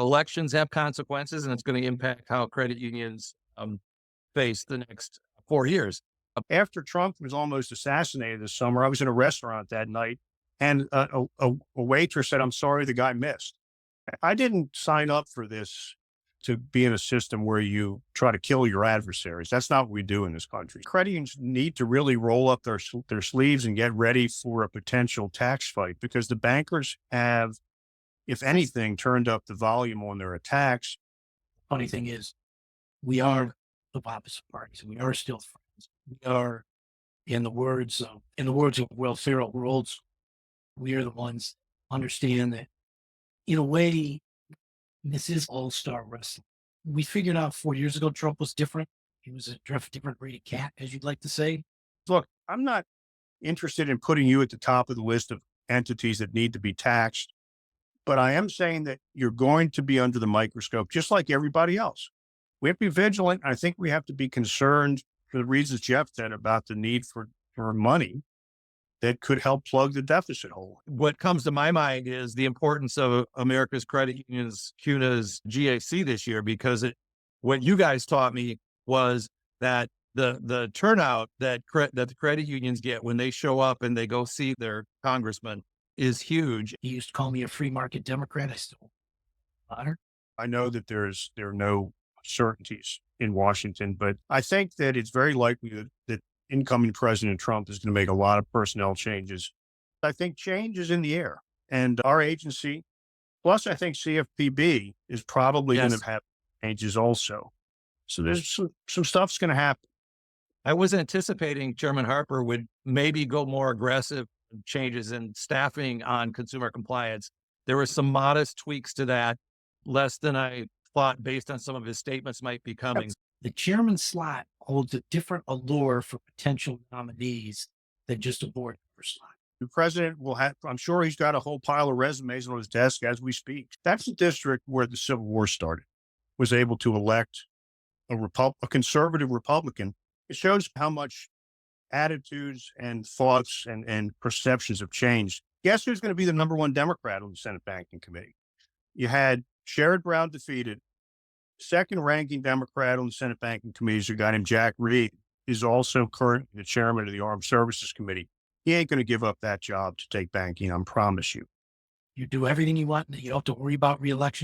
Elections have consequences, and it's going to impact how credit unions face the next 4 years. After Trump was almost assassinated this summer, I was in a restaurant that night and a waitress said, "I'm sorry the guy missed." I didn't sign up for this to be in a system where you try to kill your adversaries. That's not what we do in this country. Credit unions need to really roll up their sleeves and get ready for a potential tax fight because the bankers have, if anything, turned up the volume on their attacks. Funny thing is, we are of opposite parties. We are still friends. We are, in the words of Will Ferrell, we're old school. We are the ones understand that in a way, this is all-star wrestling. We figured out 4 years ago Trump was different. He was a different rated cat, as you'd like to say. Look, I'm not interested in putting you at the top of the list of entities that need to be taxed, but I am saying that you're going to be under the microscope, just like everybody else. We have to be vigilant. I think we have to be concerned for the reasons Geoff said about the need for money that could help plug the deficit hole. What comes to my mind is the importance of America's credit unions, CUNA's GAC this year, because what you guys taught me was that the turnout that the credit unions get when they show up and they go see their congressman is huge. He used to call me a free market Democrat. I still honor. I know that there are no certainties in Washington, but I think that it's very likely that incoming President Trump is going to make a lot of personnel changes. I think change is in the air, and our agency, plus I think CFPB is probably going to have changes also. So there's some stuff's going to happen. I was anticipating Chairman Harper would maybe go more aggressive changes in staffing on consumer compliance. There were some modest tweaks to that, less than I thought based on some of his statements might be coming. The chairman slot holds a different allure for potential nominees than just a board member slot. The president will have, I'm sure he's got a whole pile of resumes on his desk as we speak. That's the district where the Civil War started, was able to elect a conservative Republican. It shows how much attitudes and thoughts and perceptions have changed. Guess who's going to be the number one Democrat on the Senate Banking Committee? You had Sherrod Brown defeated. Second ranking Democrat on the Senate Banking Committee is a guy named Jack Reed. He's also currently the chairman of the Armed Services Committee. He ain't going to give up that job to take banking, I promise you. You do everything you want. You don't have to worry about reelection.